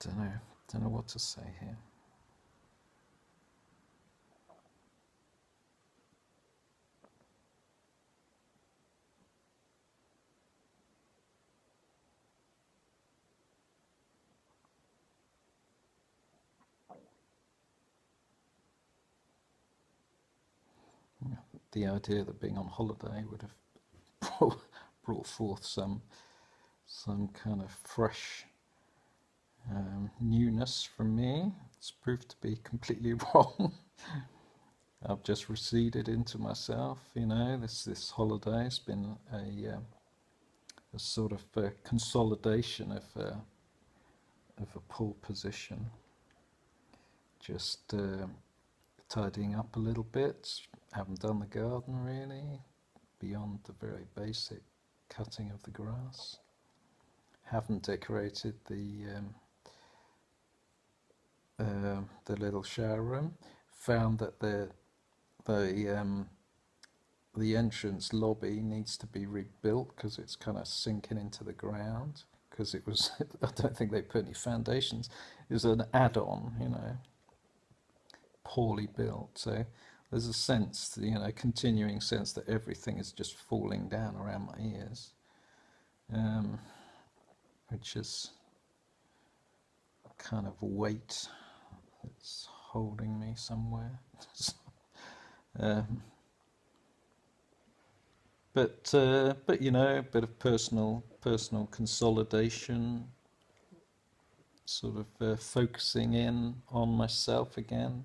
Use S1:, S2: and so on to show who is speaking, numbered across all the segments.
S1: don't know what to say here. The idea that being on holiday would have brought forth some kind of fresh newness from me. It's proved to be completely wrong. I've just receded into myself. This holiday has been a sort of consolidation of a poor position. Just tidying up a little bit. Haven't done the garden really, beyond the very basic cutting of the grass. Haven't decorated the little shower room. Found that the entrance lobby needs to be rebuilt because it's kind of sinking into the ground. Because it was, I don't think they put any foundations. It was an add-on, poorly built. So there's a sense, continuing sense that everything is just falling down around my ears, which is a kind of weight that's holding me somewhere. um, but a bit of personal consolidation, sort of focusing in on myself again,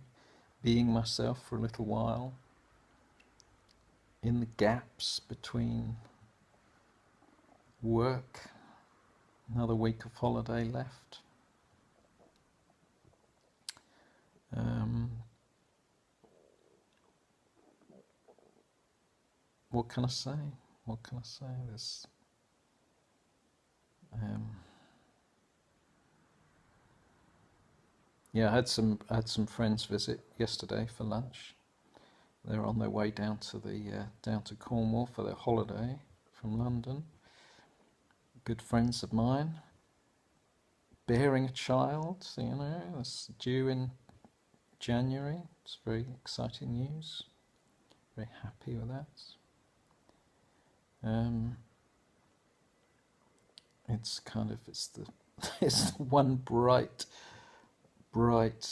S1: being myself for a little while, in the gaps between work. Another week of holiday left. What can I say? What can I say? There's yeah, I had some friends visit yesterday for lunch. They're on their way down to Cornwall for their holiday from London. Good friends of mine, bearing a child. It's due in January. It's very exciting news. Very happy with that. It's the it's the one bright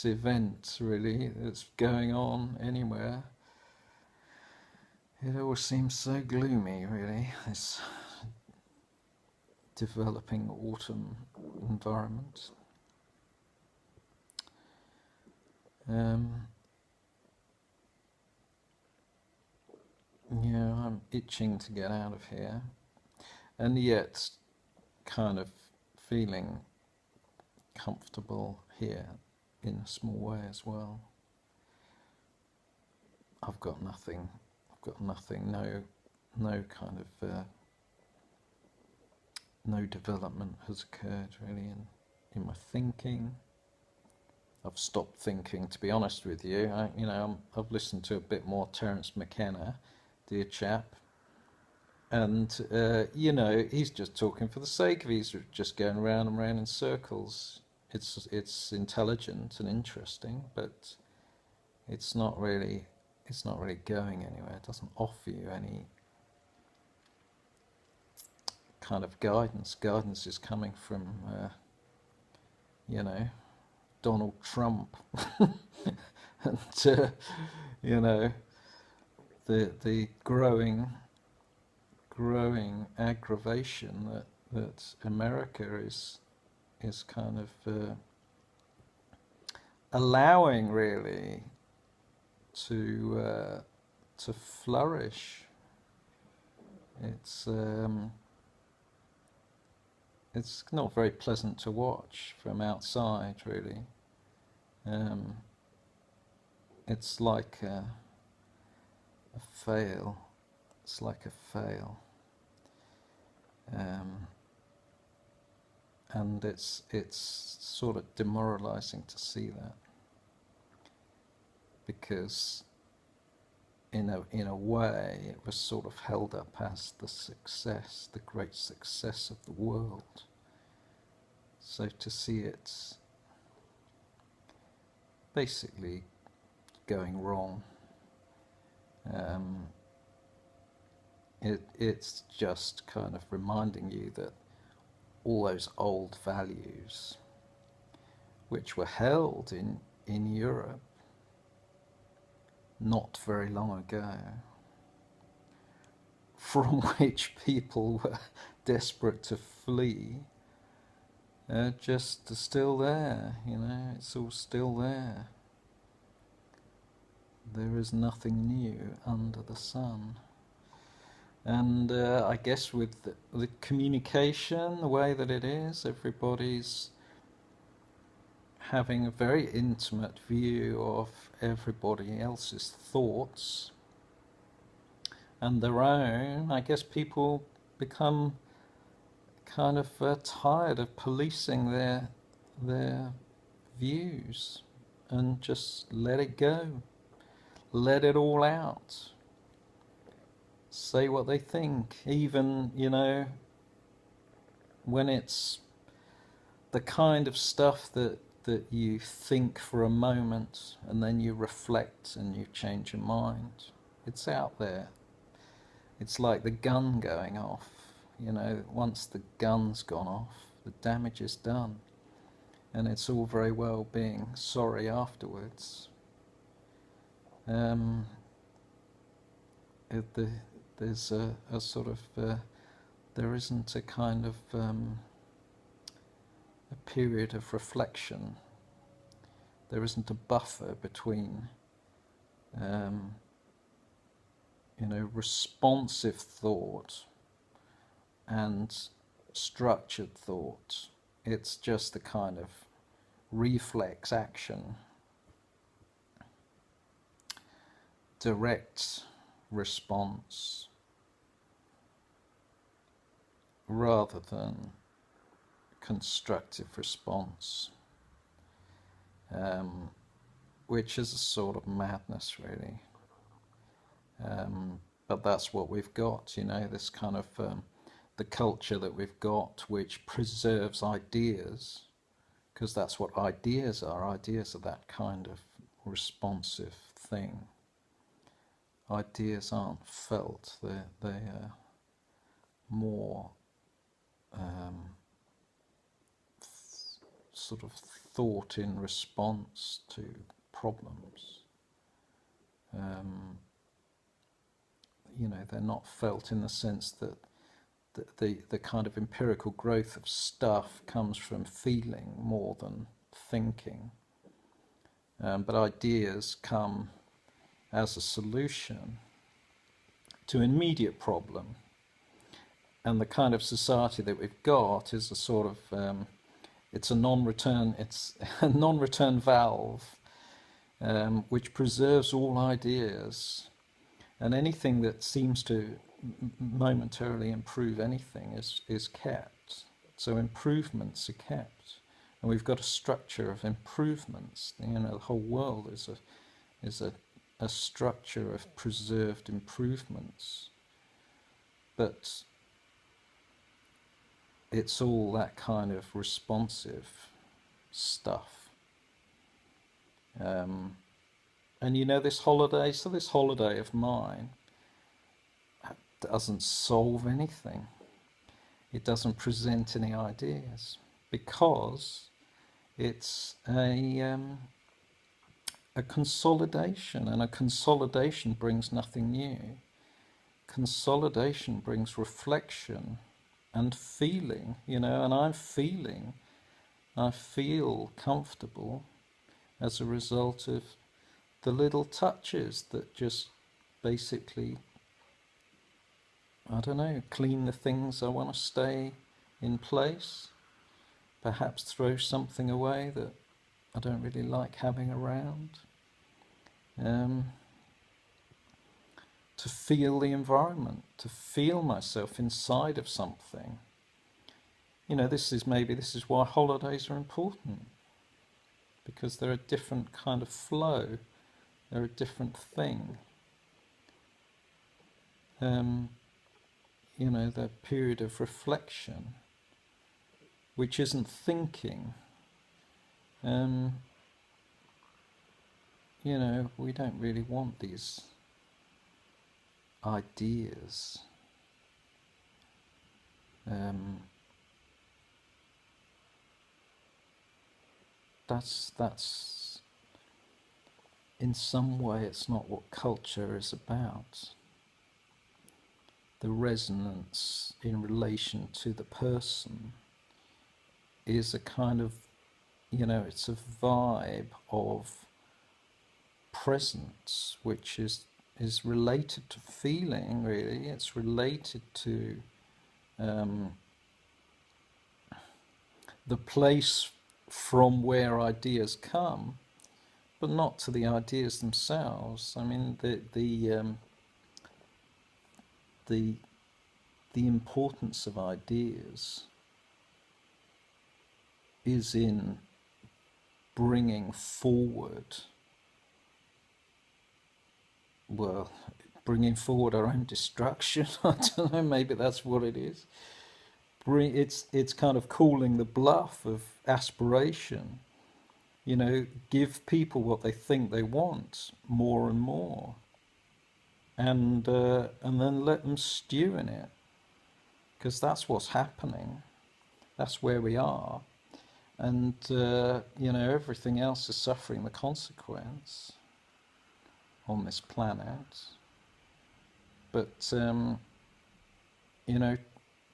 S1: event really that's going on anywhere. It always seems so gloomy, really, this developing autumn environment. Yeah, I'm itching to get out of here, and yet kind of feeling comfortable here in a small way as well. I've got nothing. No kind of no development has occurred really in my thinking. I've stopped thinking, to be honest with you. I've listened to a bit more Terence McKenna, dear chap, and he's just talking for the sake of it. He's just going round and round in circles. It's intelligent and interesting, but it's not really going anywhere. It doesn't offer you any kind of guidance. Guidance is coming from Donald Trump and the growing aggravation that America is kind of allowing really to flourish. It's not very pleasant to watch from outside, really. It's like a fail. It's like a fail, and it's sort of demoralizing to see that, because in a way it was sort of held up as the great success of the world. So to see it basically going wrong. It's just kind of reminding you that all those old values which were held in Europe not very long ago, from which people were desperate to flee, just still there, it's all still there. There is nothing new under the sun. And I guess with the communication, the way that it is, everybody's having a very intimate view of everybody else's thoughts and their own. I guess people become kind of tired of policing their views and just let it go. Let it all out. Say what they think, even, when it's the kind of stuff that you think for a moment and then you reflect and you change your mind. It's out there. It's like the gun going off. Once the gun's gone off, the damage is done. And it's all very well being sorry afterwards. There's a sort of, there isn't a kind of a period of reflection. There isn't a buffer between, responsive thought and structured thought. It's just a kind of reflex action, direct response, rather than constructive response, which is a sort of madness, really. But that's what we've got, this kind of the culture that we've got, which preserves ideas, because that's what ideas are. Ideas are that kind of responsive thing. Ideas aren't felt, they're more sort of thought in response to problems. They're not felt in the sense that the kind of empirical growth of stuff comes from feeling more than thinking. But ideas come as a solution to an immediate problem. And the kind of society that we've got is a sort of, it's a non-return valve, which preserves all ideas. And anything that seems to momentarily improve anything is kept. So improvements are kept. And we've got a structure of improvements. The whole world is a structure of preserved improvements. But it's all that kind of responsive stuff. And this holiday of mine doesn't solve anything. It doesn't present any ideas, because it's a consolidation, and a consolidation brings nothing new. Consolidation brings reflection and feeling, and I feel comfortable as a result of the little touches that just basically, clean the things I want to stay in place, perhaps throw something away that I don't really like having around, to feel the environment, to feel myself inside of something. This is why holidays are important, because they're a different kind of flow, they're a different thing. The period of reflection, which isn't thinking, you know, we don't really want these ideas. That's in some way it's not what culture is about. The resonance in relation to the person is a kind of, you know, it's a vibe of presence, which is related to feeling, really. It's related to the place from where ideas come, but not to the ideas themselves. I mean, the importance of ideas is in bringing forward, well, bringing forward our own destruction. I don't know, maybe that's what it is. It's kind of calling the bluff of aspiration. You know, give people what they think they want more and more, and then let them stew in it, because that's what's happening. That's where we are, and you know, everything else is suffering the consequence on this planet. But you know,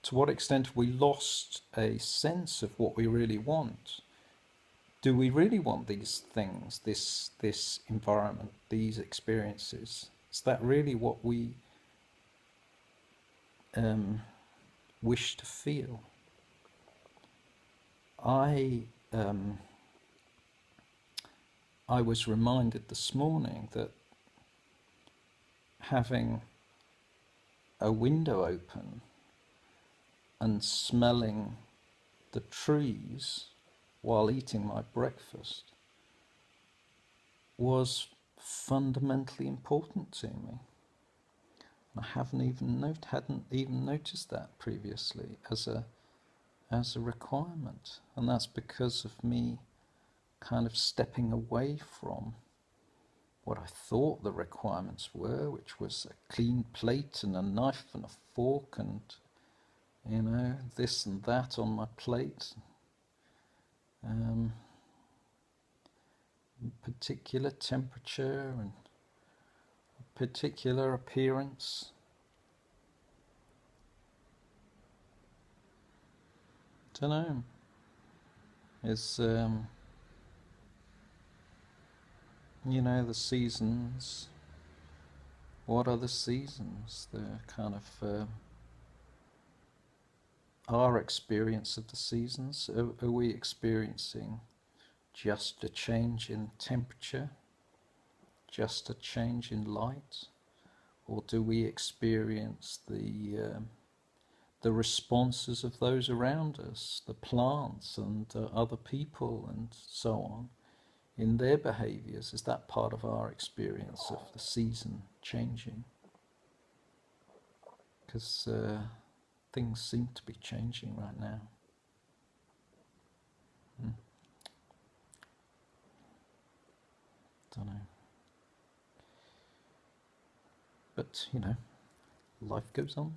S1: to what extent have we lost a sense of what we really want? Do we really want these things, this environment, these experiences? Is that really what we wish to feel? I was reminded this morning that having a window open and smelling the trees while eating my breakfast was fundamentally important to me. I hadn't even noticed that previously as a requirement, and that's because of me kind of stepping away from what I thought the requirements were, which was a clean plate and a knife and a fork and, you know, this and that on my plate. Particular temperature and particular appearance. Don't know. It's you know, the seasons. What are the seasons? The kind of our experience of the seasons. Are we experiencing just a change in temperature, just a change in light, or do we experience the responses of those around us, the plants and other people and so on, in their behaviors? Is that part of our experience of the season changing? Because things seem to be changing right now. Don't know. But, you know, life goes on.